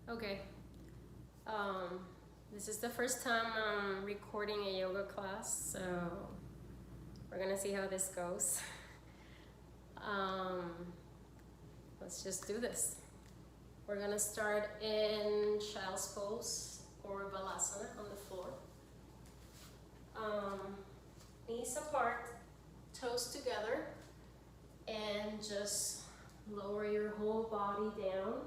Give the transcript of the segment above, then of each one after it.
Okay, um, this is the first time I'm recording a yoga class, so we're gonna see how this goes. Um, let's just do this. We're gonna start in child's pose or vinyasa on the floor. Knees apart, toes together, and just lower your whole body down.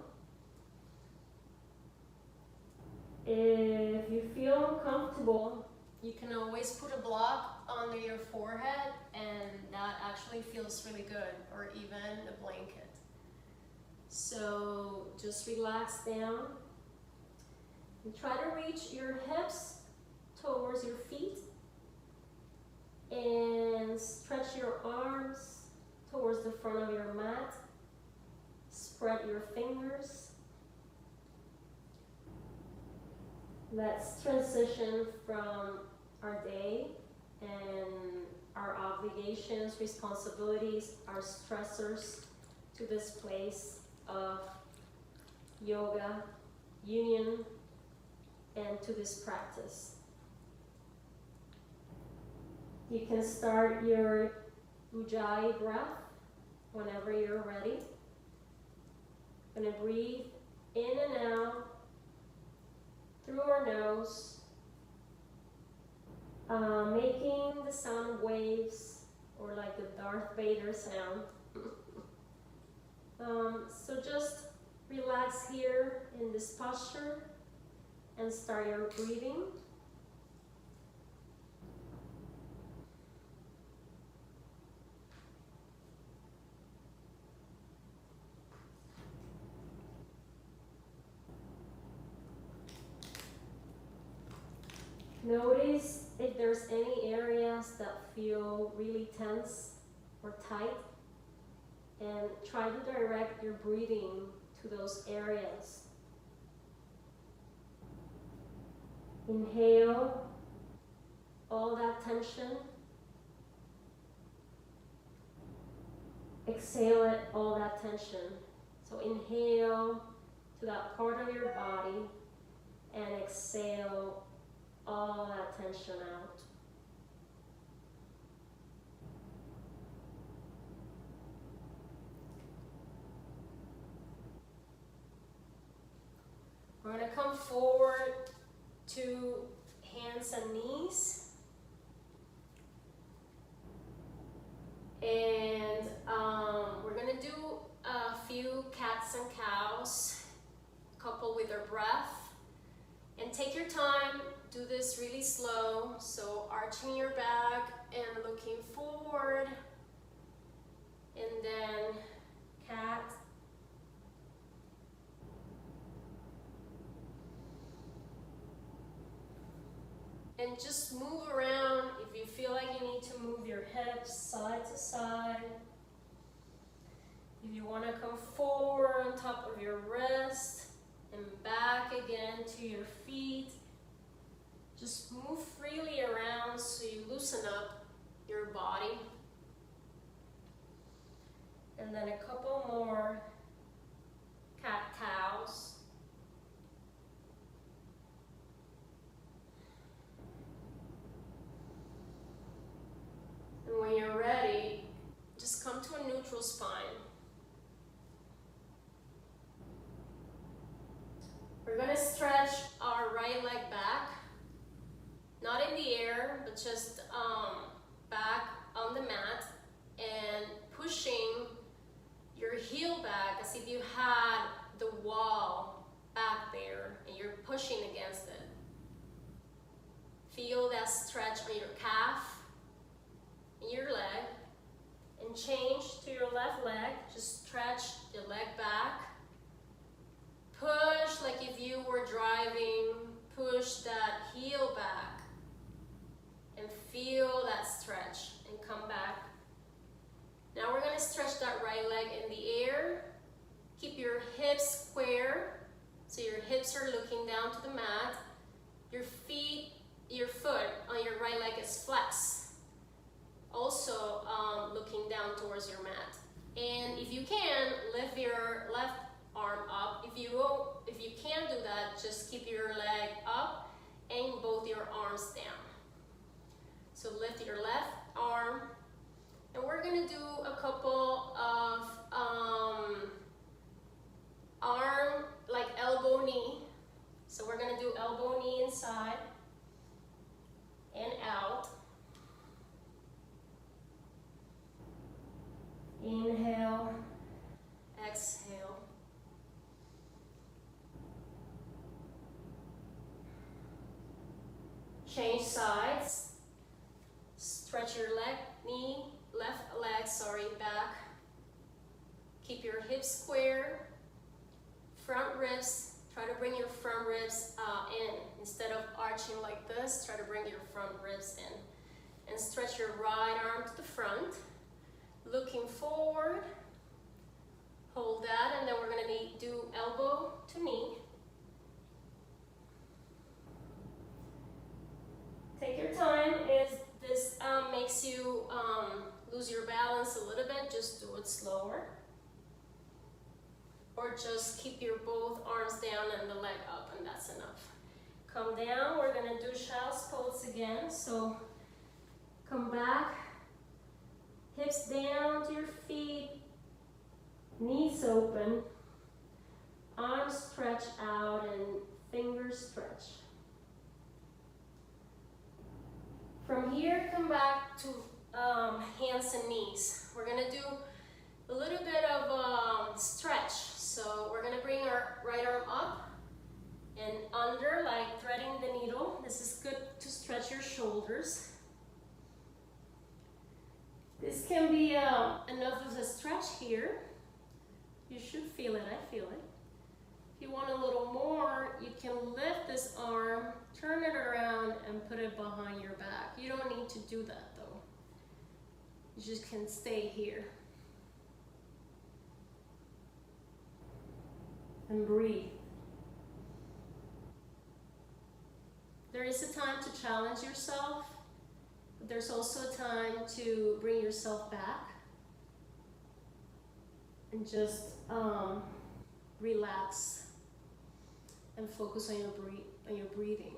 If you feel uncomfortable, you can always put a block under your forehead, and that actually feels really good, or even a blanket. So just relax down and try to reach your hips towards your feet and stretch your arms towards the front of your mat. Spread your fingers. Let's transition from our day and our obligations, responsibilities, our stressors to this place of yoga, union, and to this practice. You can start your Ujjayi breath whenever you're ready. I'm going to breathe in and out through our nose, making the sound of waves, or like the Darth Vader sound. So just relax here in this posture and start your breathing. Notice if there's any areas that feel really tense or tight, and try to direct your breathing to those areas. Inhale all that tension. Exhale it, all that tension. So inhale to that part of your body and exhale all that tension out. We're going to come forward to hands and knees. And we're going to do a few cats and cows, coupled with our breath. And take your time, do this really slow. So arching your back and looking forward. And then cat. And just move around if you feel like you need to move your hips side to side. If you want to come forward on top of your wrist and back again to your feet, just move freely around so you loosen up your body. And then a couple more cat-cows. And when you're ready, just come to a neutral spine. We're going to stretch our right leg back, not in the air, but just back on the mat, and pushing your heel back as if you had the wall back there and you're pushing against it. Feel that stretch on your calf, in your leg, and change to your left leg. Just stretch the leg back. Push like if you were driving. Push that heel back and feel that stretch and come back. Now we're going to stretch that right leg in the air. Keep your hips square, so your hips are looking down to the mat. Your foot on your right leg is flexed, also looking down towards your mat. And if you can, lift your left arm up. If you can't do Change sides. Stretch your left leg, back. Keep your hips square. Front ribs, try to bring your front ribs in. Instead of arching like this, try to bring your front ribs in. And stretch your right arm to the front. Looking forward. Hold that, and then we're gonna do elbow to knee. Take your time. If this makes you lose your balance a little bit, just do it slower. Or just keep your both arms down and the leg up, and that's enough. Come down, we're gonna do child's pose again. So come back, hips down to your feet, knees open, arms stretch out and fingers stretch. From here, come back to hands and knees. We're gonna do a little bit of stretch. So we're gonna bring our right arm up and under, like threading the needle. This is good to stretch your shoulders. This can be enough of a stretch here. You should feel it, I feel it. If you want a little more, you can lift this arm, turn it around, and put it behind your back. You don't need to do that though. You just can stay here. And breathe. There is a time to challenge yourself, but there's also a time to bring yourself back and just relax and focus on your breathing.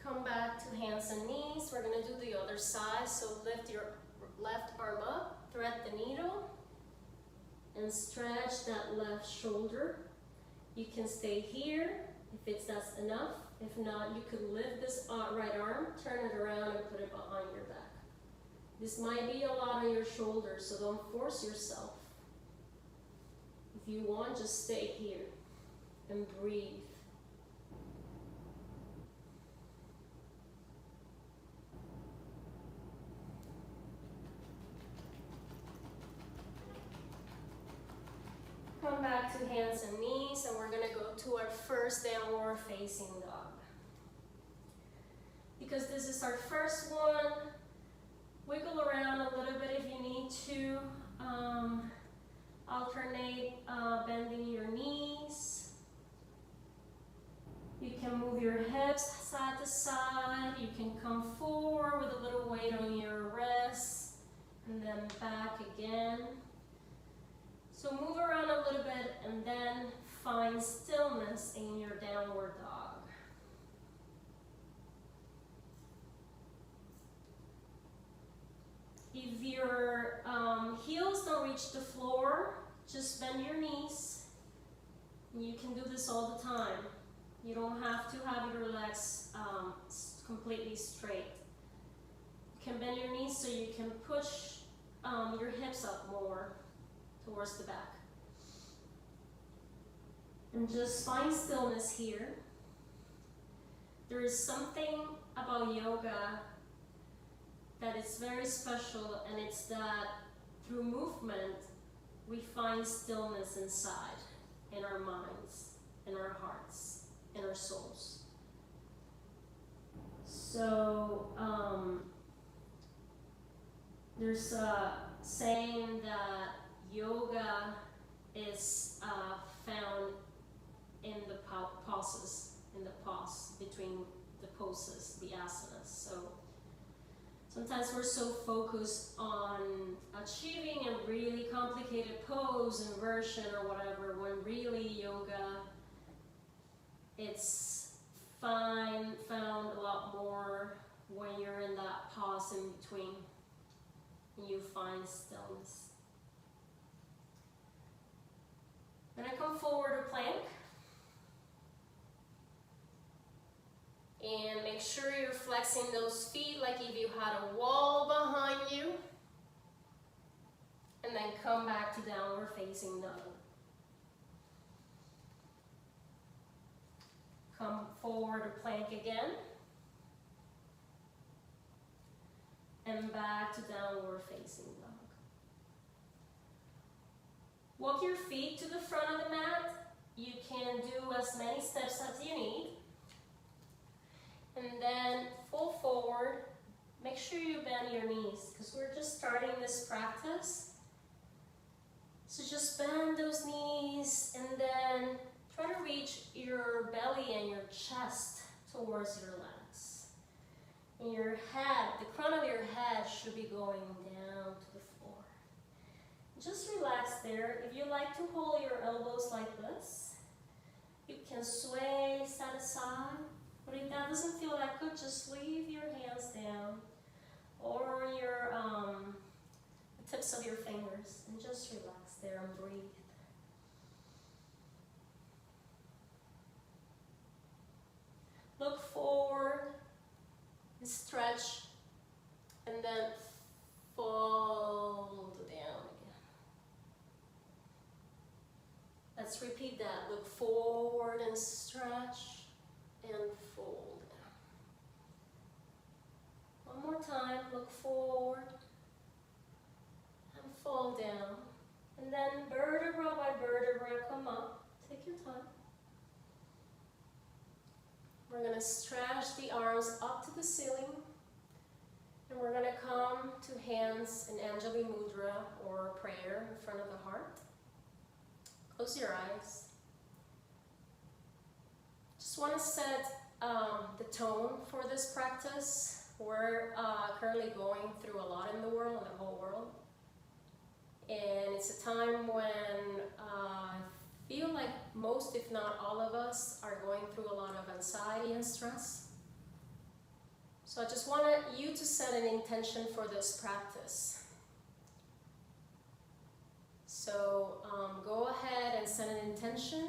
Come back to hands and knees. We're gonna do the other side. So lift your left arm up, thread the needle, and stretch that left shoulder. You can stay here if that's enough. If not, you could lift this right arm, turn it around, and put it behind your back. This might be a lot on your shoulders, so don't force yourself. If you want, just stay here and breathe. Come back to hands and knees, and we're gonna go to our first downward facing dog. Because this is our first one, wiggle around a little bit if you need to. Alternate bending your knees. You can move your hips side to side. You can come forward with a little weight on your wrists, and then back again. So move around a little bit and then find stillness in your downward dog. If your heels don't reach the floor, just bend your knees. You can do this all the time. You don't have to have your legs completely straight. You can bend your knees so you can push your hips up more towards the back. And just find stillness here. There is something about yoga that is very special, and it's that through movement, we find stillness inside, in our minds, in our hearts, in our souls. So, there's a saying that yoga is found in the pauses, in the pause between the poses, the asanas. So sometimes we're so focused on achieving a really complicated pose and version or whatever, when really yoga, it's found a lot more when you're in that pause in between and you find stillness. Then I come forward to plank. And make sure you're flexing those feet like if you had a wall behind you. And then come back to downward facing dog. Come forward to plank again. And back to downward facing dog. Walk your feet to the front of the mat. You can do as many steps as you need. And then full forward. Make sure you bend your knees because we're just starting this practice. So just bend those knees and then try to reach your belly and your chest towards your legs. And your head, the crown of your head should be going down to the floor. Just relax there. If you like to hold your elbows like this, you can sway side to side. But if that doesn't feel that good, just leave your hands down or your the tips of your fingers and just relax there and breathe. Look forward, stretch, and then fold down again. Let's repeat that. Look forward and stretch and fold down. One more time. Look forward and fold down. And then vertebra by vertebra, come up. Take your time. We're going to stretch the arms up to the ceiling. And we're going to come to hands in Anjali Mudra or prayer in front of the heart. Close your eyes. Just want to set the tone for this practice. We're currently going through a lot in the world, in the whole world. And it's a time when I feel like most, if not all of us, are going through a lot of anxiety and stress. So I just want you to set an intention for this practice. So go ahead and set an intention.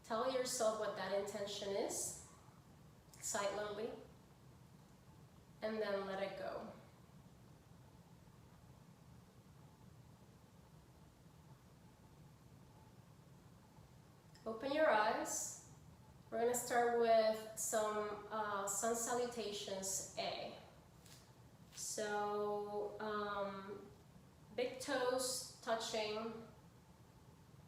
Tell yourself what that intention is, silently, and then let it go. Open your eyes. We're going to start with some sun salutations A. So big toes touching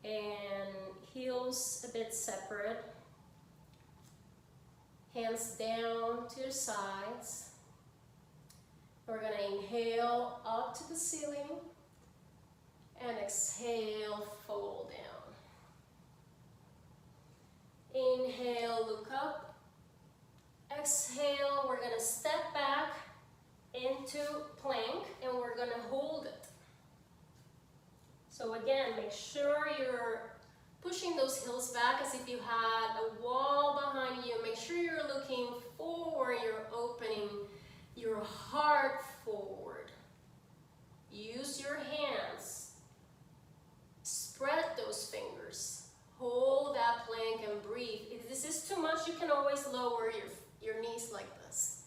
and heels a bit separate. Hands down to your sides. We're going to inhale up to the ceiling and exhale, fold down. Inhale, look up. Exhale, we're going to step back into plank and we're going to hold it. So again, make sure you're pushing those heels back as if you had a wall behind you. Make sure you're looking forward, you're opening your heart forward. Use your hands. Spread those fingers. Hold that plank and breathe. If this is too much, you can always lower your knees like this.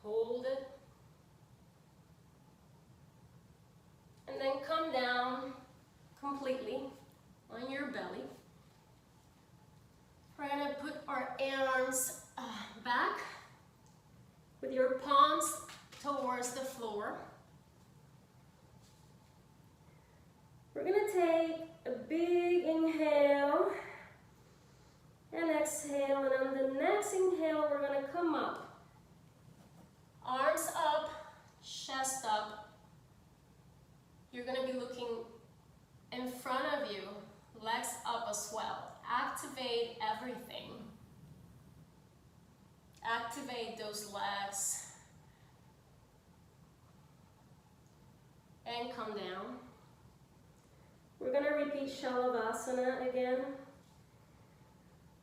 Hold it. And then come down completely on your belly. We're going to put our arms back with your palms towards the floor. We're going to take a big inhale and exhale, and on the next inhale, we're going to come up. Arms up, chest up. You're going to be looking in front of you, legs up as well. Activate everything. Activate those legs. And come down. We're going to repeat Shalavasana again.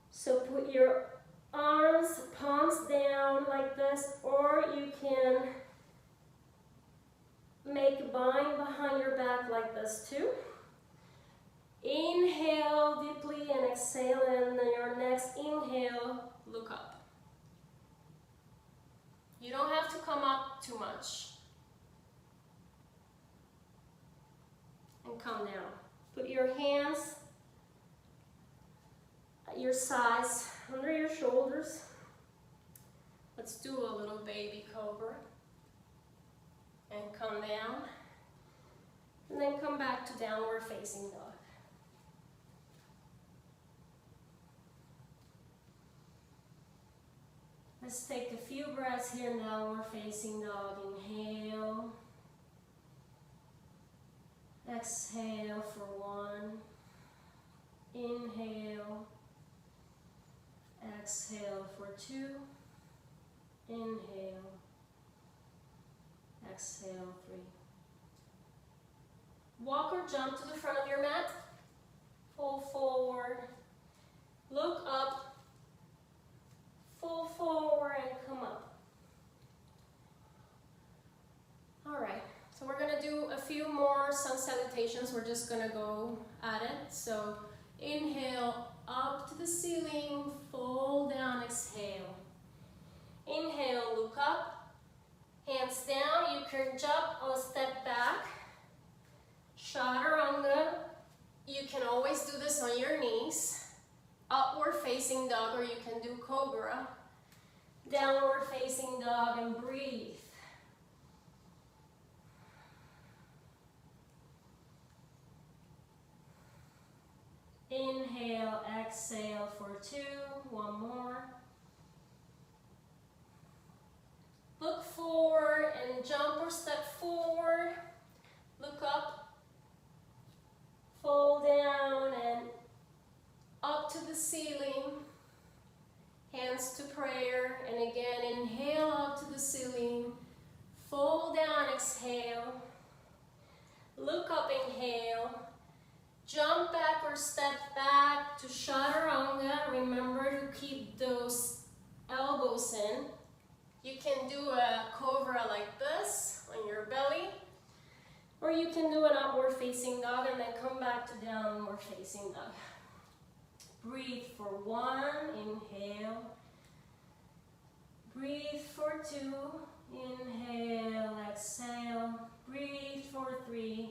So put your arms, palms down like this, or you can make a bind behind your back like this too. Inhale deeply and exhale, and then your next inhale, look up. You don't have to come up too much. And come down. Put your hands exercise under your shoulders. Let's do a little baby cobra. And come down. And then come back to downward facing dog. Let's take a few breaths here in downward facing dog. Inhale. Exhale for 1. Inhale. Exhale for 2. Inhale. Exhale 3. Walk or jump to the front of your mat. Fall forward. Look up. Fall forward and come up. Alright, so we're going to do a few more sun salutations. We're just going to go at it. So inhale up to the ceiling, fall down, exhale. Inhale, look up, hands down. You can jump or step back. Chaturanga. You can always do this on your knees. Upward facing dog, or you can do cobra. Downward facing dog and breathe. Inhale, exhale for 2. One more. Look forward and jump or step forward. Look up. Fall down and up to the ceiling. Hands to prayer. And again, inhale up to the ceiling. Fall down, exhale. Look up, inhale. Jump back or step back to chaturanga. Remember to keep those elbows in. You can do a cobra like this on your belly. Or you can do an upward facing dog and then come back to downward facing dog. Breathe for 1. Inhale. Breathe for 2. Inhale, exhale. Breathe for 3.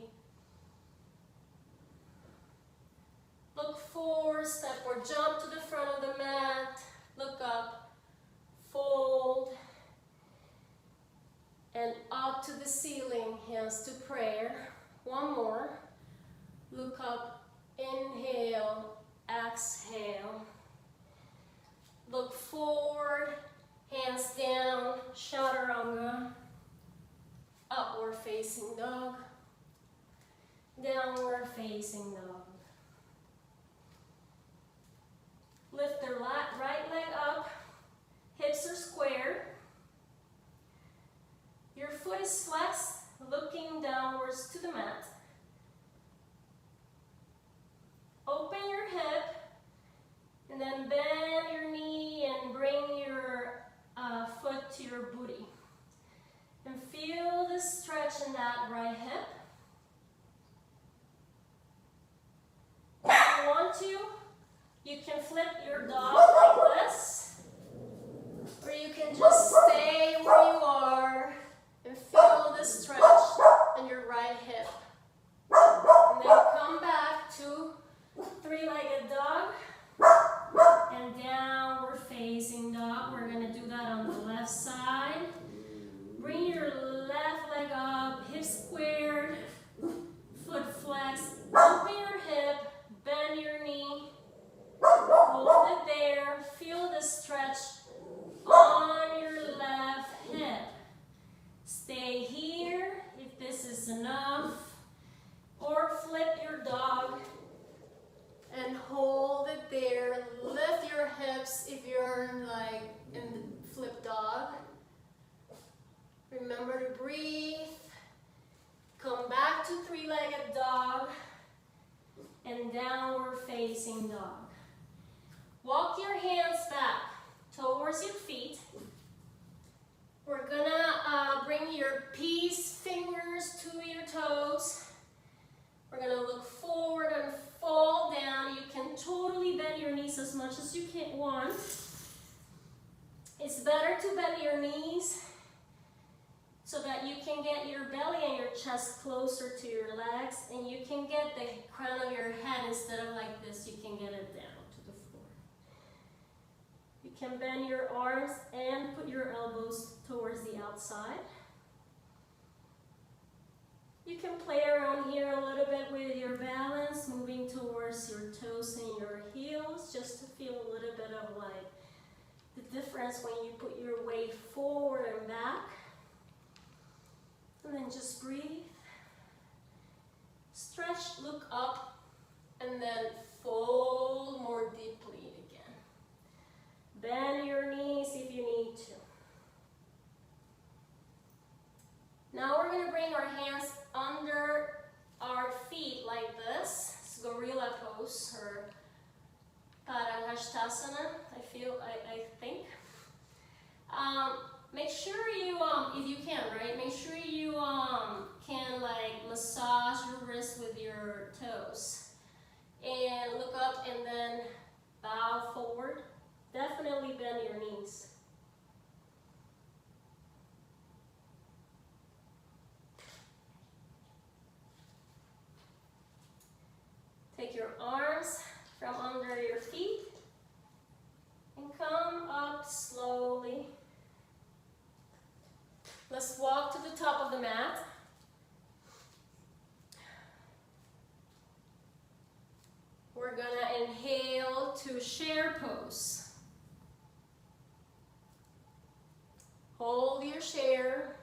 Look forward, step or jump to the front of the mat. Look up, fold, and up to the ceiling, hands to prayer. One more. Look up, inhale, exhale. Look forward, hands down, chaturanga. Upward facing dog. Downward facing dog. Lift the right leg up, hips are square. Your foot is flexed, looking downwards to the mat. Open your hip, and then bend your knee and bring your foot to your booty. And feel the stretch in that right hip. If you want to, you can flip your dog like this, or you can just stay where you are and feel the stretch in your right hip. And then come back to 3-legged dog and downward facing dog. We're going to do that on the left side. Bring your left leg up, hips squared, foot flexed. Open your hip, bend your knee. Hold it there. Feel the stretch on your left hip. Stay here if this is enough. Or flip your dog and hold it there. Lift your hips if you're like in the flip dog. Remember to breathe. Come back to 3-legged dog and downward facing dog. Walk your hands back towards your feet. We're gonna bring your peace fingers to your toes. We're gonna look forward and fall down. You can totally bend your knees as much as you can want. It's better to bend your knees so that you can get your belly and your chest closer to your legs, and you can get the crown of your head instead of like this, you can get it down to the floor. can bend your arms and put your elbows towards the outside. You can play around here a little bit with your balance, moving towards your toes and your heels, just to feel a little bit of like the difference when you put your weight forward and back. And then just breathe. Stretch, look up, and then fold more deeply again. Bend your knees if you need to. Now we're going to bring our hands under our feet like this. It's gorilla pose or Parangashtasana, I think. Make sure you, if you can, right? Make sure you can like massage your wrist with your toes. And look up and then bow forward. Definitely bend your knees. Take your arms from under your feet and come up slowly. Let's walk to the top of the mat. We're gonna inhale to chair pose. Hold your chair.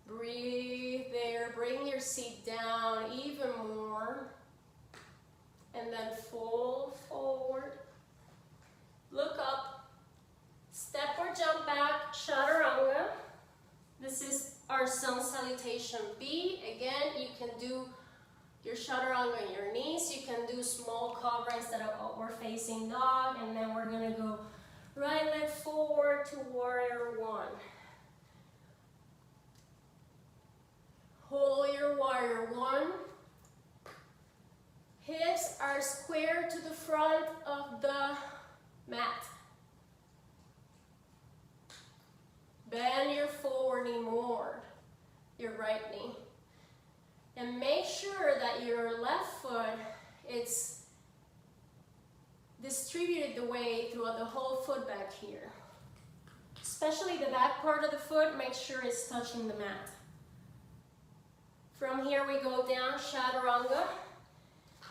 Breathe there, bring your seat down even more. And then fold forward. Look up. Step or jump back, chaturanga. This is our sun salutation B. Again, you can do your chaturanga on your knees. You can do small coverings that are upward facing dog. And then we're gonna go right leg forward to warrior one. Hold your warrior one. Hips are square to the front of the mat. Bend your forward knee more, your right knee. And make sure that your left foot is distributed the way throughout the whole foot back here. Especially the back part of the foot, make sure it's touching the mat. From here we go down, chaturanga.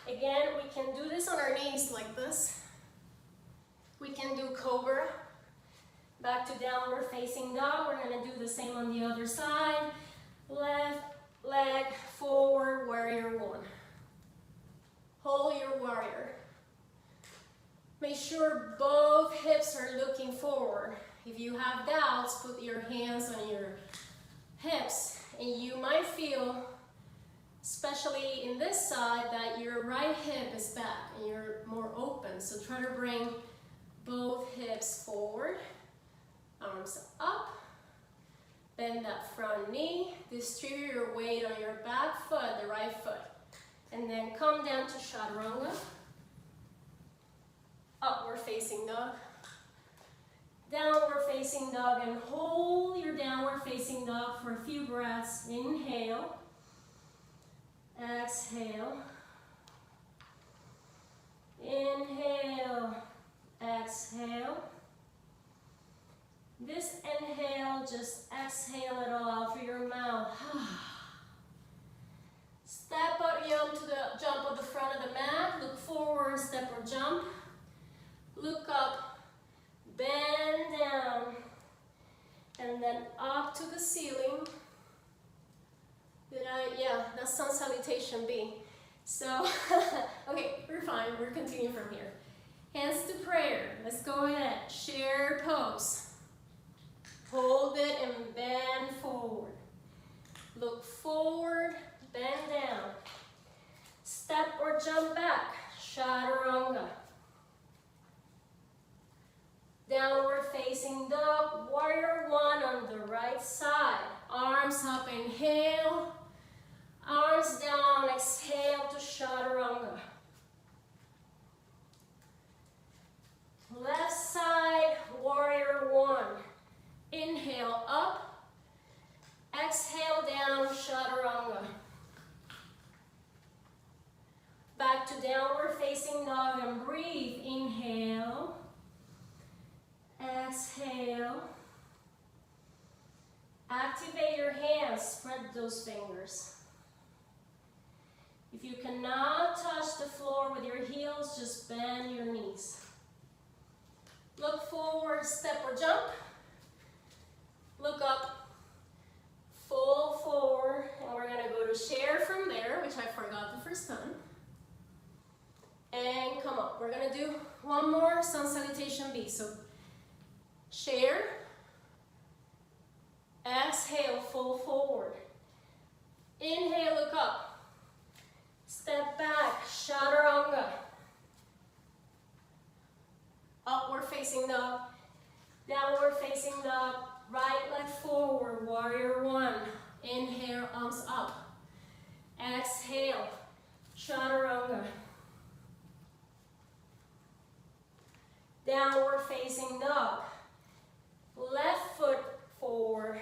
Again, we can do this on our knees like this. We can do cobra. Back to downward facing dog. We're gonna do the same on the other side. Left leg forward, warrior one. Hold your warrior. Make sure both hips are looking forward. If you have doubts, put your hands on your hips and you might feel, especially in this side, that your right hip is back and you're more open. So try to bring both hips forward, arms up, bend that front knee, distribute your weight on your back foot, the right foot, and then come down to chaturanga, upward facing dog, downward facing dog, and hold your downward facing dog for a few breaths. Inhale. Exhale. Inhale. Exhale. This inhale, just exhale it all out through your mouth. Step up, jump at the front of the mat. Look forward, step or jump. Look up, bend down, and then up to the ceiling. Yeah, that's sun salutation B. So, okay, we're fine. We're continuing from here. Hands to prayer. Let's go ahead. Chair pose. Hold it and bend forward. Look forward, bend down. Step or jump back. Chaturanga. Downward facing dog, warrior one on the right side. Arms up, inhale. Arms down, exhale to chaturanga. Left side, warrior one. Inhale up. Exhale down, chaturanga. Back to downward facing dog and breathe. Inhale. exhale. Activate your hands, spread those fingers. If you cannot touch the floor with your heels, just bend your knees. Look forward, step or jump. Look up, full forward, and we're gonna go to share from there, which I forgot the first time. And come up. We're gonna do one more sun salutation B. So share, exhale, full forward. Inhale, look up. Step back, chaturanga. Upward facing dog, downward facing dog, right leg forward, warrior one. Inhale, arms up. Exhale, chaturanga. Downward facing dog. Left foot forward.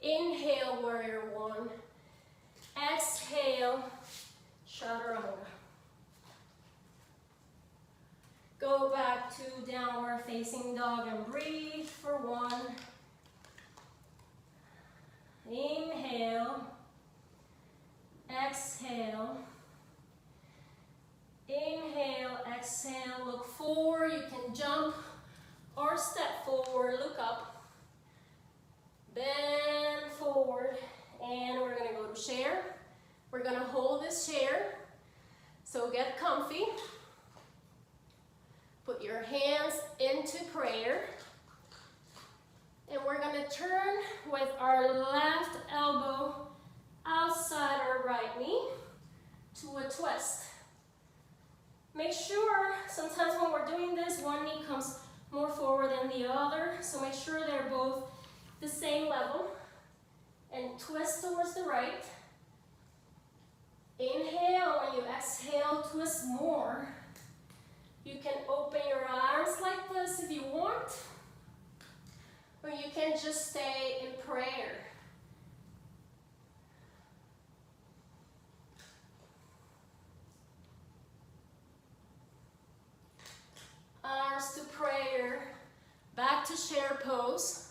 Inhale, warrior one. Exhale, chaturanga. Go back to downward facing dog and breathe for one. Inhale. Exhale. Inhale, exhale, look forward. You can jump or step forward, look up. Bend forward, and we're gonna go to chair. We're gonna hold this chair, so get comfy. Put your hands into prayer. And we're gonna turn with our left elbow outside our right knee to a twist. Make sure, sometimes when we're doing this, one knee comes more forward than the other, so make sure they're both the same level. And twist towards the right. Inhale, when you exhale, twist more. You can open your arms like this if you want, or you can just stay in prayer. Arms to prayer, back to chair pose.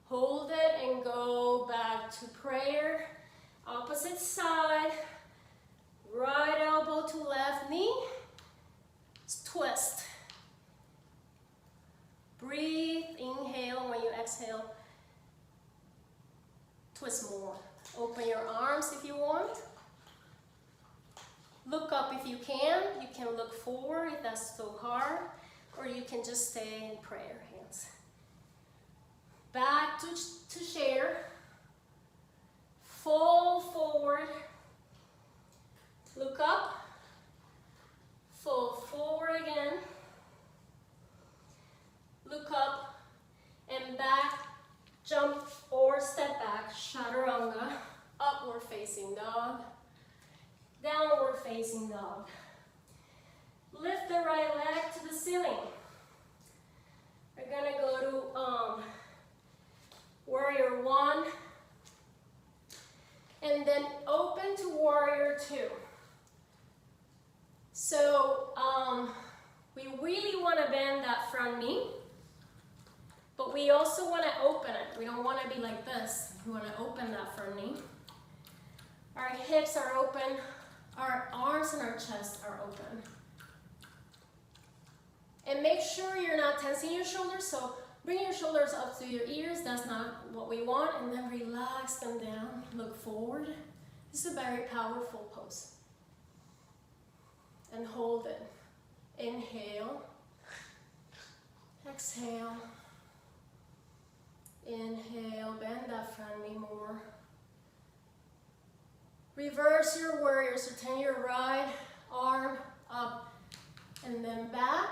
Hold it and go back to prayer. Opposite side, right elbow to left knee. Twist. Breathe, inhale. When you exhale, twist more. Open your arms if you want. Look up if you can. You can look forward if that's so hard, or you can just stay in prayer hands. Back to chair. Fall forward. Look up. Fall forward again. Look up and back. Jump or step back. Chaturanga. Upward facing dog. Downward facing dog. Lift the right leg to the ceiling. We're gonna go to warrior one. And then open to warrior two. So we really want to bend that front knee, but we also want to open it. We don't want to be like this. We want to open that front knee. Our hips are open. Our arms and our chest are open. And make sure you're not tensing your shoulders, so bring your shoulders up to your ears. That's not what we want. And then relax them down. Look forward. This is a very powerful pose. And hold it. Inhale. Exhale. Inhale. Bend that front knee more. Reverse your warrior. So turn your right arm up and then back.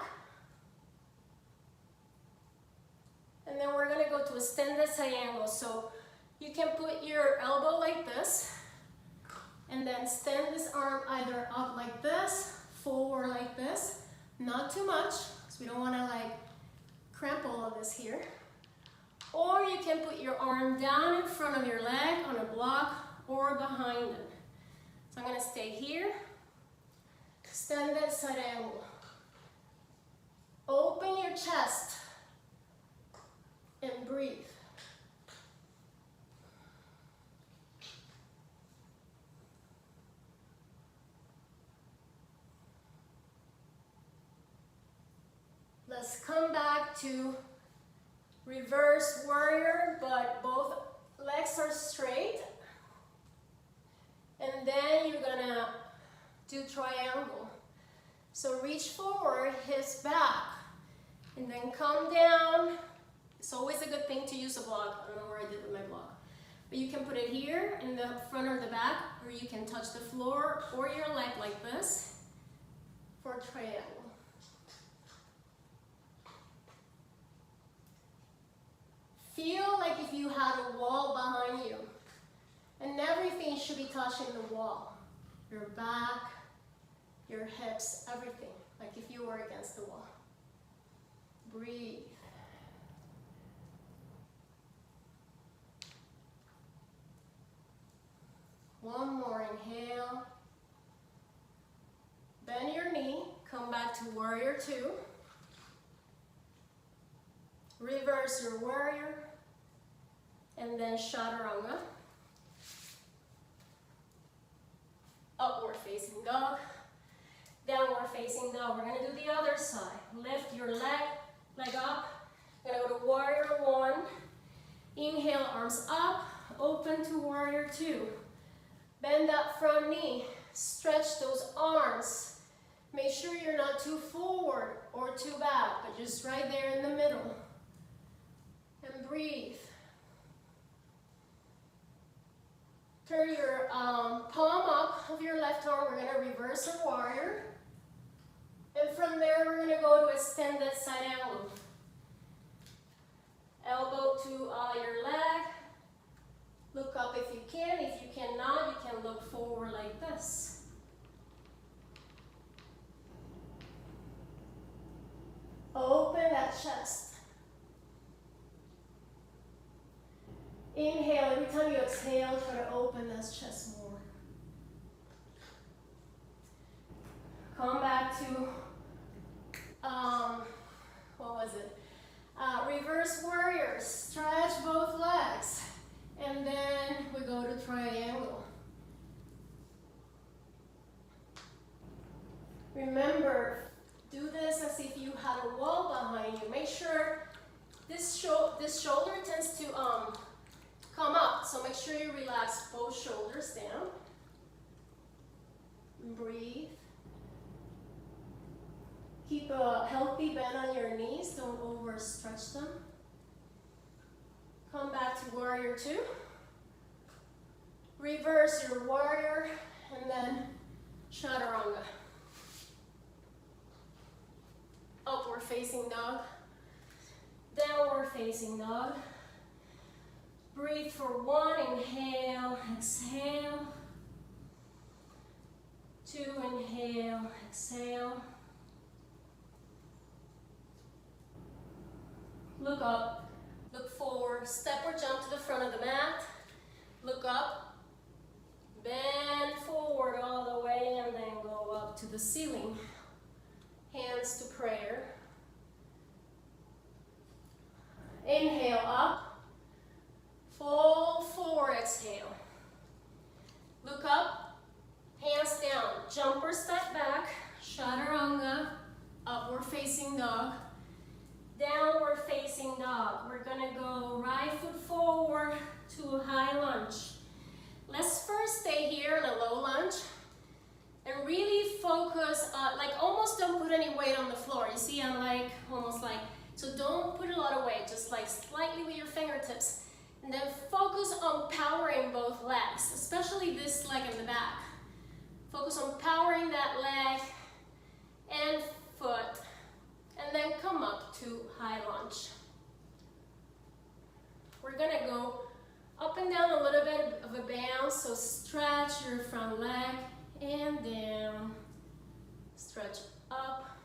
And then we're going to go to a extended triangle. So you can put your elbow like this and then extend this arm either up like this, forward like this, not too much, because we don't want to like cramp all of this here. Or you can put your arm down in front of your leg on a block or behind it. So I'm going to stay here, extend that side angle. Open your chest, come back to reverse warrior, but both legs are straight. And then you're gonna do triangle. So reach forward, hips back, and then come down. It's always a good thing to use a block. I don't know where I did with my block. But you can put it here in the front or the back, or you can touch the floor or your leg like this for triangle. Feel like if you had a wall behind you, and everything should be touching the wall. Your back, your hips, everything, like if you were against the wall. Breathe. One more, inhale. Bend your knee, come back to warrior two. Reverse your warrior, and then chaturanga. Upward facing dog, downward facing dog. We're gonna do the other side. Lift your leg up. We're gonna go to warrior one. Inhale, arms up, open to warrior two. Bend that front knee, stretch those arms. Make sure you're not too forward or too back, but just right there in the middle. And breathe. Turn your palm up of your left arm. We're gonna reverse our warrior. And from there, we're gonna go to extended side angle. Elbow to your leg. Look up if you can. If you cannot, you can look forward like this. Open that chest. Inhale, every time you exhale, try to open that chest more. Come back to, what was it? Reverse warriors. Stretch both legs. And then we go to triangle. Remember, do this as if you had a wall behind you. Make sure this shoulder tends to come up, so make sure you relax both shoulders down. Breathe. Keep a healthy bend on your knees, don't overstretch them. Come back to warrior two. Reverse your warrior, and then chaturanga. Upward facing dog. Downward facing dog. Breathe for one, inhale, exhale. Two, inhale, exhale. Look up, look forward, step or jump to the front of the mat. Look up, bend forward all the way, and then go up to the ceiling. Hands to prayer. Inhale up, fold forward, exhale. Look up, hands down, jump or step back, chaturanga, upward facing dog. Downward facing dog. We're gonna go right foot forward to a high lunge. Let's first stay here in a low lunge and really focus, like almost don't put any weight on the floor. You see, I'm like, almost like, so don't put a lot of weight, just like slightly with your fingertips. And then focus on powering both legs, especially this leg in the back. Focus on powering that leg and foot. And then come up to high lunge. We're gonna go up and down a little bit of a bounce, so stretch your front leg and down. Stretch up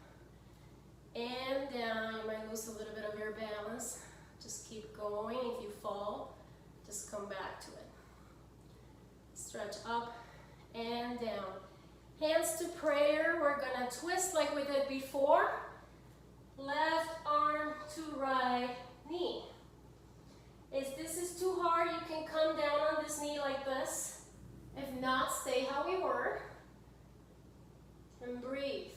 and down. You might lose a little bit of your balance. Just keep going. If you fall, just come back to it. Stretch up and down. Hands to prayer. We're gonna twist like we did before. Left arm to right knee. If this is too hard, you can come down on this knee like this. If not, stay how we were. And breathe.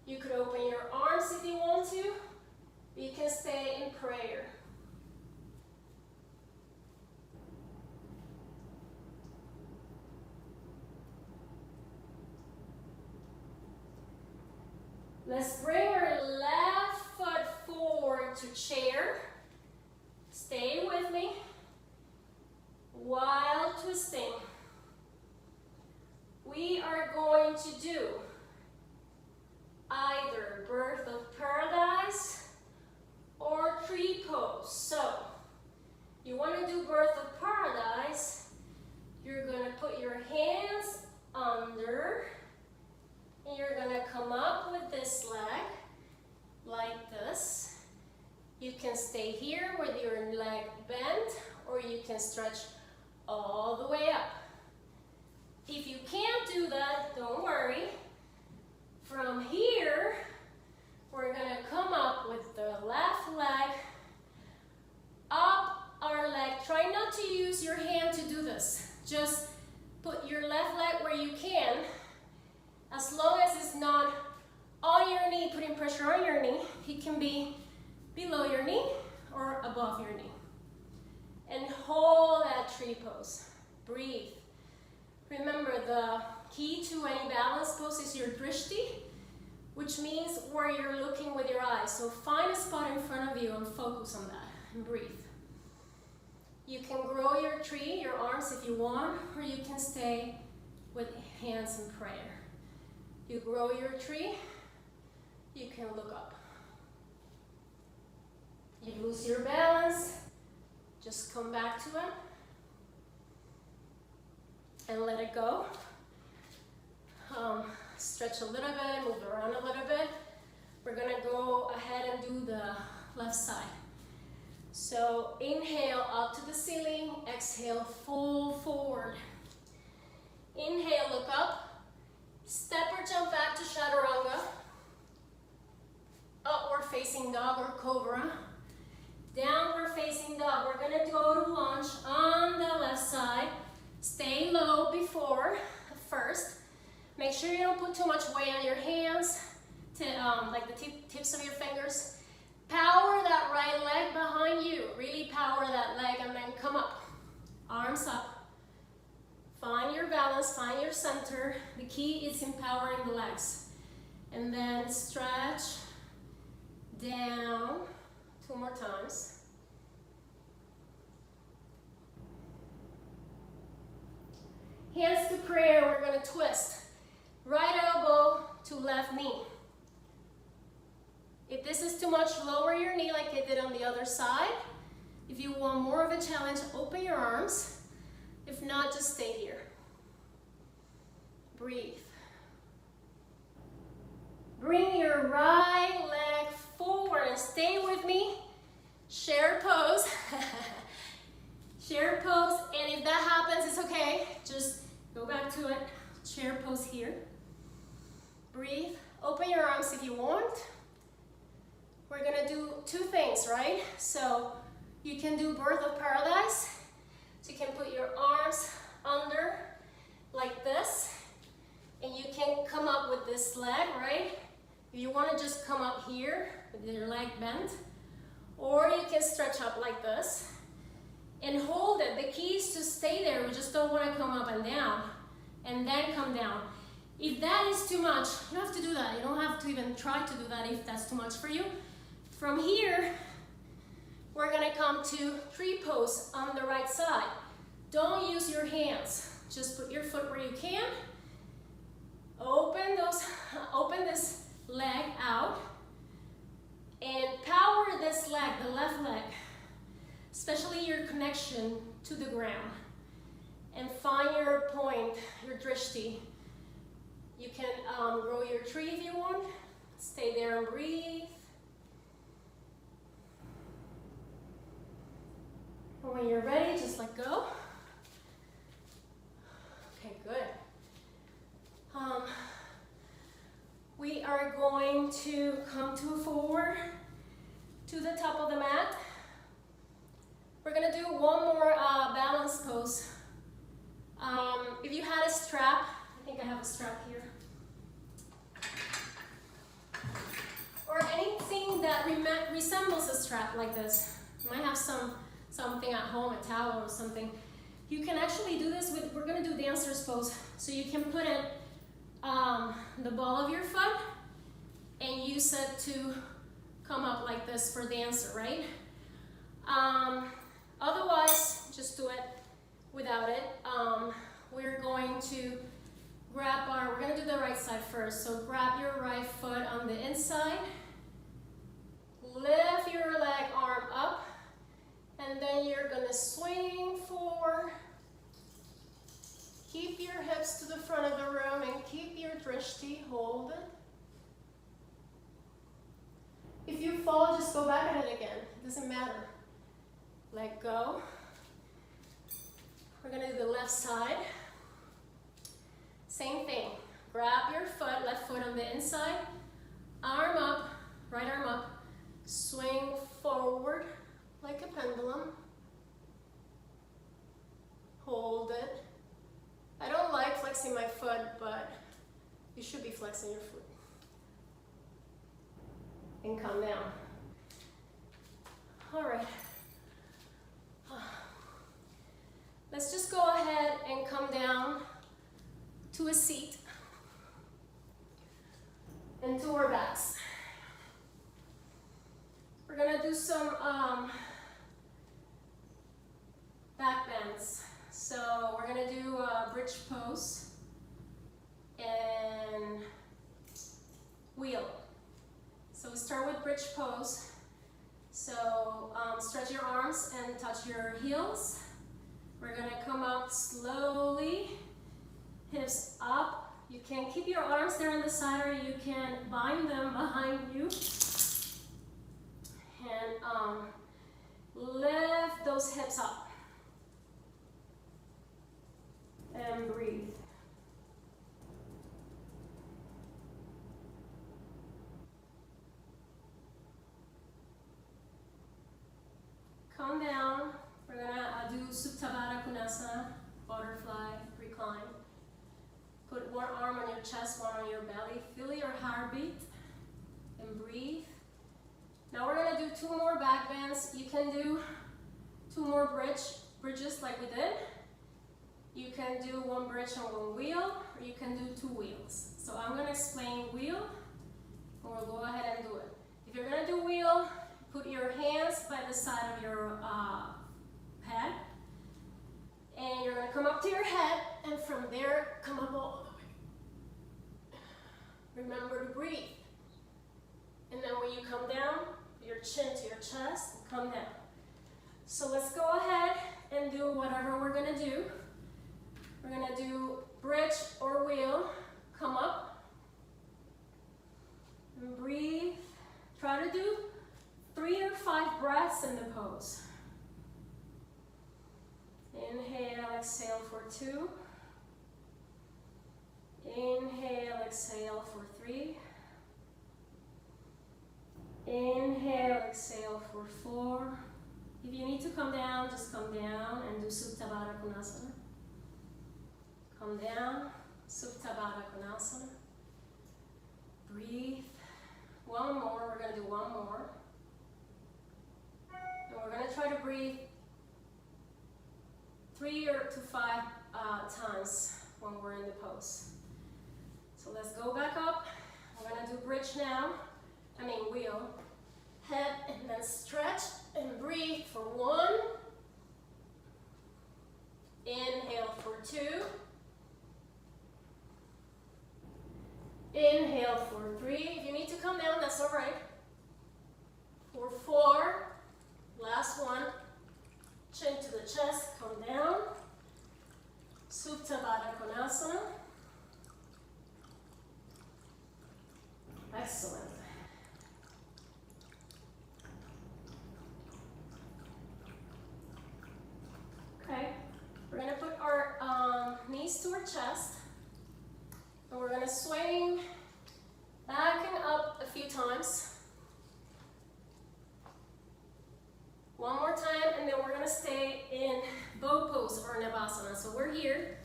You could open your arms if you want to. stay in prayer. Let's bring our left foot forward to chair. Stay with me while twisting. We are going to do either birth of paradise or tree pose. So, you want to do birth of paradise, you're going to put your hands under, and you're going to come up with this leg like this. You can stay here with your leg bent, or you can stretch all the way up. If you can't do that, don't worry. From here, we're going to come up with the left leg, up our leg. Try not to use your hand to do this. Just put your left leg where you can, as long as it's not on your knee, putting pressure on your knee. It can be below your knee or above your knee. And hold that tree pose. Breathe. Remember, the key to any balance pose is your drishti, which means where you're looking with your eyes. So find a spot in front of you and focus on that and breathe. You can grow your tree, your arms if you want, or you can stay with hands in prayer. You grow your tree, you can look up. You lose your balance, just come back to it and let it go. Stretch a little bit, move around a little bit. We're gonna go ahead and do the left side. So inhale up to the ceiling, exhale full forward. Inhale, look up, step or jump back to chaturanga, upward facing dog or cobra, downward facing dog. We're gonna go to lunge on the left side. Stay low before first. Make sure you don't put too much weight on your hands, to like the tips of your fingers. Power that right leg behind you. Really power that leg and then come up. Arms up. Find your balance, find your center. The key is empowering the legs. And then stretch down. 2 more times. Hands to prayer, we're going to twist. Right elbow to left knee. If this is too much, lower your knee like I did on the other side. If you want more of a challenge, open your arms. If not, just stay here. Breathe. Bring your right leg forward and stay with me. Share pose. Share pose, and if that happens, it's okay. Just go back to it. Chair pose here. Breathe. Open your arms if you want. We're gonna do 2 things, right? So you can do birth of paradise. So you can put your arms under like this, and you can come up with this leg, right? If you want to just come up here with your leg bent, or you can stretch up like this and hold it. The key is to stay there. We just don't want to come up and down and then come down. If that is too much, you don't have to do that. You don't have to even try to do that if that's too much for you. From here, we're going to come to tree pose on the right side. Don't use your hands. Just put your foot where you can. Open this leg out and power this leg, the left leg, especially your connection to the ground. And find your point, your drishti. You can grow your tree if you want. Stay there and breathe. And when you're ready, just let go. Okay, good. We are going to come forward to the top of the mat. We're gonna do one more balance pose. If you had a strap, I think I have a strap here, or anything that resembles a strap like this. You might have something at home, a towel or something. You can actually do this with, we're gonna do dancer's pose. So you can put it, the ball of your foot and use it to come up like this for dancer, right? Otherwise, just do it without it. We're going to grab we're gonna do the right side first. So grab your right foot on the inside, lift your leg arm up, and then you're gonna swing forward. Keep your hips to the front of the room and keep your drishti, hold it. If you fall, just go back at it again. It doesn't matter. Let go. We're gonna do the left side. Same thing. Grab your foot, left foot on the inside, arm up, right arm up, swing forward like a pendulum. Hold it. I don't like flexing my foot, but you should be flexing your foot. And come down. All right. Let's just go ahead and come down to a seat and to our backs. We're gonna do some back bends. So we're gonna do a bridge pose and wheel. So we start with bridge pose. So stretch your arms and touch your heels. We're gonna come up slowly, hips up. You can keep your arms there on the side or you can bind them behind you. And lift those hips up. And breathe. Calm down. We're gonna do Supta Baddha Konasana, butterfly, recline. Put one arm on your chest, one on your belly. Feel your heartbeat and breathe. Now we're gonna do 2 more back bends. You can do 2 more bridges like we did. You can do 1 bridge and 1 wheel, or you can do 2 wheels. So I'm gonna explain wheel, and we'll go ahead and do it. If you're gonna do wheel, put your hands by the side of your head, and you're gonna come up to your head, and from there, come up all the way. Remember to breathe. And then when you come down, your chin to your chest, and come down. So let's go ahead and do whatever we're gonna do. We're gonna do bridge or wheel. Come up and breathe. Try to do 3 or 5 breaths in the pose. Inhale, exhale for 2. Inhale, exhale for 3. Inhale, exhale for 4. If you need to come down, just come down and do Supta Baddha Konasana. Come down, Supta Baddha Konasana. Breathe. 1 more, we're gonna do 1 more. And we're gonna try to breathe 3 to 5 times when we're in the pose. So let's go back up. We're gonna do bridge now. Wheel. Head and then stretch and breathe for 1. Inhale for 2. Inhale for 3. If you need to come down, that's all right. For 4. Last one. Chin to the chest, come down. Supta Baddha Konasana. Excellent. Okay, we're gonna put our knees to our chest, and we're gonna swing back and up a few times. 1 more time, and then we're gonna stay in bow pose or Navasana. So we're here.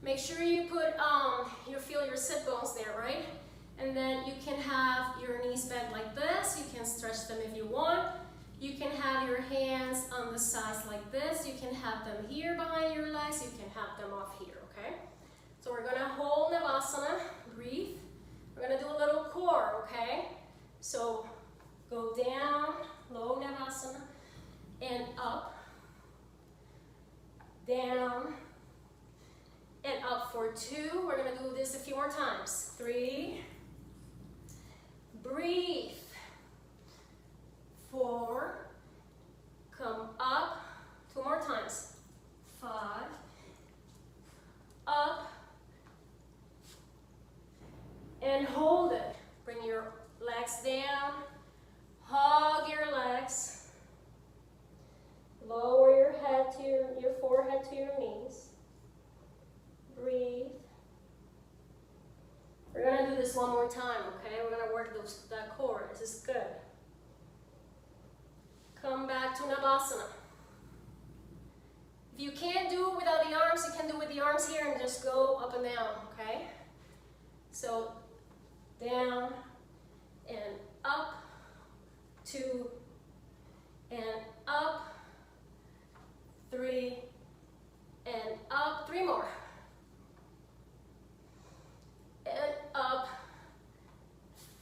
Make sure you put, you feel your sit bones there, right? And then you can have your knees bent like this. You can stretch them if you want. You can have your hands on the sides like this. You can have them here behind your legs. You can have them off here, okay? So we're gonna hold Navasana, breathe. We're gonna do a little core, okay? So go down, low Navasana, and up, down, and up for 2. We're gonna do this a few more times. 3, breathe. 4, come up, 2 more times. 5, up, and hold it. Bring your legs down, hug your legs, lower your head to your forehead to your knees. Breathe. We're gonna do this one more time, okay? We're gonna work that core. This is good. Come back to Navasana. If you can't do it without the arms, you can do it with the arms here and just go up and down, okay? So down and up, 2, and up, 3, and up, 3 more. And up,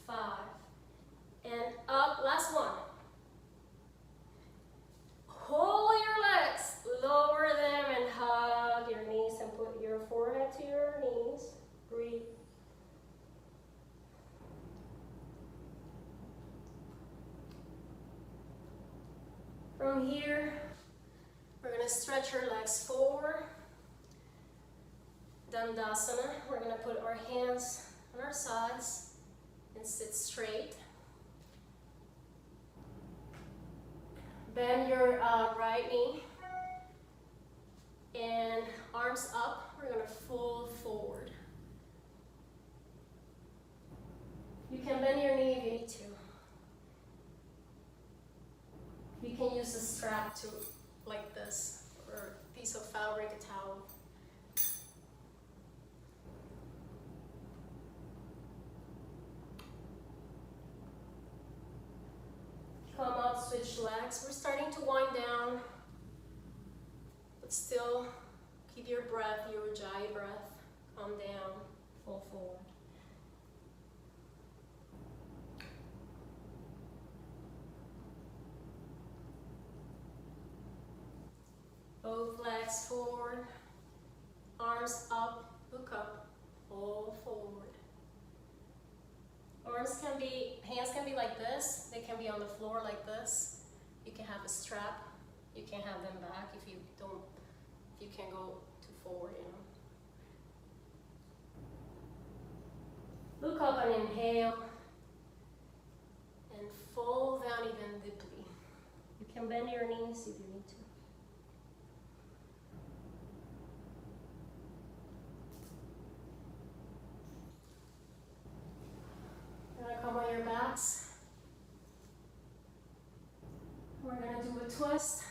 5, and up, last one. Hold your legs, lower them and hug your knees and put your forehead to your knees. Breathe. From here, we're going to stretch our legs forward. Dandasana. We're going to put our hands on our sides and sit straight. Bend your right knee and arms up. We're going to fold forward. You can bend your knee if you need to. You can use a strap to, like this, or a piece of fabric, a towel. Come up, switch legs. We're starting to wind down, but still keep your breath, your Ujjayi breath. Calm down, fold forward. Both legs forward, arms up, look up, fold forward. Hands can be like this, they can be on the floor like this. You can have a strap, you can have them back if you can't go too forward, you know. Look up and inhale, and fold down even deeply. You can bend your knees if you need to. Come on your backs. We're going to do a twist.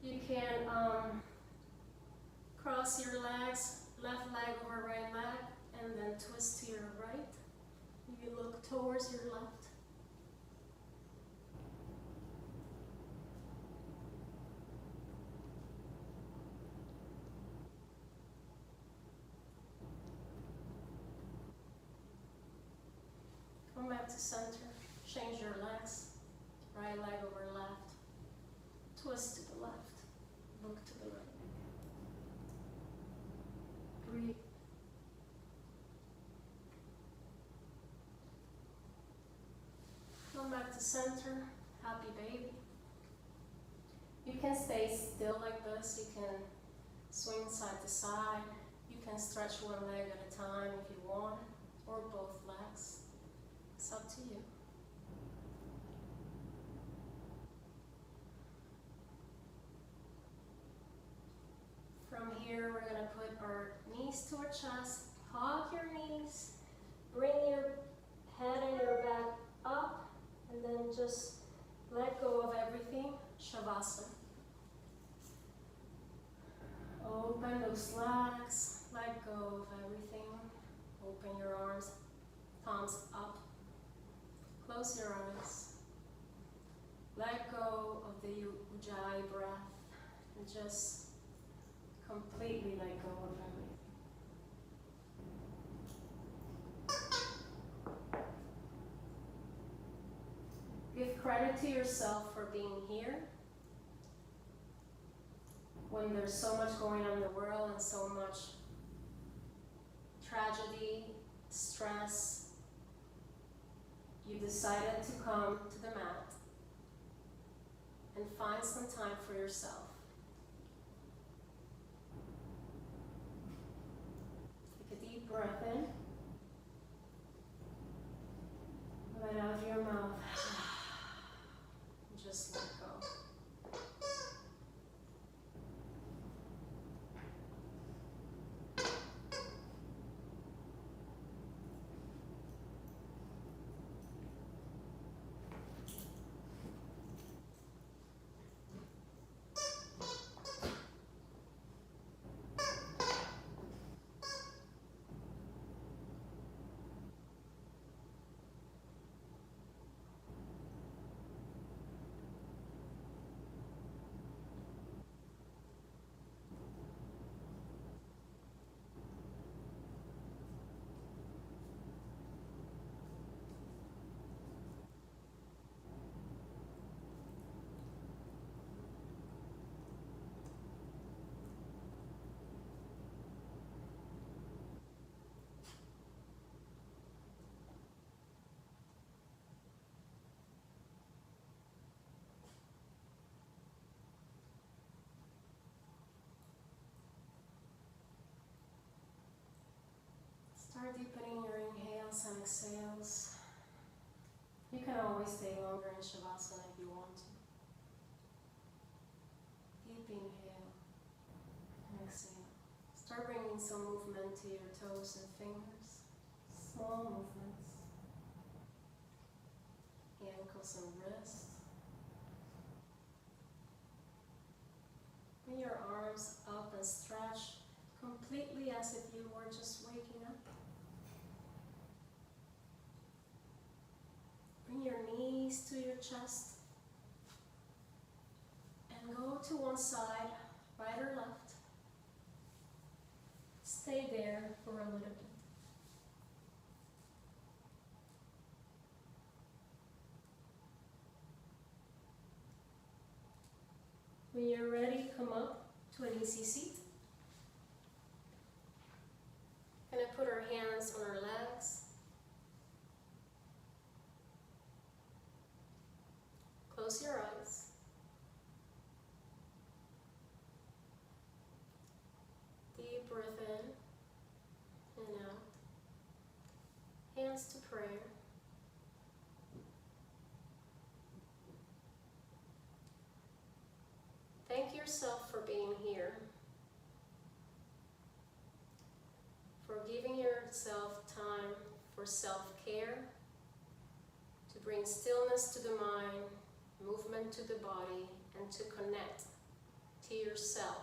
You can cross your legs, left leg over right leg, and then twist to your right. You look towards your left. Come back to center, change your legs, right leg over left, twist to the left, look to the right. Breathe. Come back to center, happy baby. You can stay still like this, you can swing side to side, you can stretch one leg at a time if you want, or both legs. It's up to you. From here, we're going to put our knees to our chest, hug your knees, bring your head and your back up, and then just let go of everything, Shavasana. Open those legs, let go of everything, open your arms Palms up. Close your eyes. Let go of the Ujjayi breath and just completely let go of everything. Give credit to yourself for being here when there's so much going on in the world and so much tragedy, stress. You decided to come to the mat and find some time for yourself. Take a deep breath in. Let out of your mouth. Just let go. Start deepening your inhales and exhales. You can always stay longer in Shavasana if you want to. Deep inhale and exhale. Start bringing some movement to your toes and fingers. Small movements. Ankles and wrists. Bring your arms up and stretch completely as if you were just waking up. Bring your knees to your chest and go to one side, right or left. Stay there for a little bit. When you're ready, come up to an easy seat. Gonna put our hands on our legs. Close your eyes. Deep breath in and out. Hands to prayer. Thank yourself for being here, for giving yourself time for self-care, to bring stillness to the mind, movement to the body, and to connect to yourself,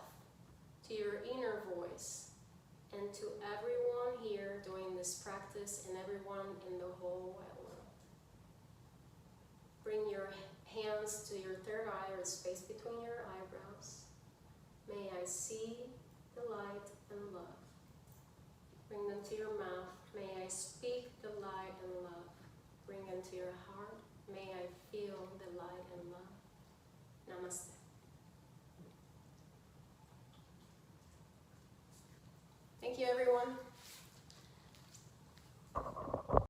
to your inner voice, and to everyone here doing this practice and everyone in the whole wide world. Bring your hands to your third eye or the space between your eyebrows. May I see the light and love. Bring them to your mouth. May I speak the light and love. Bring them to your heart. May I feel the light and love. Namaste. Thank you, everyone.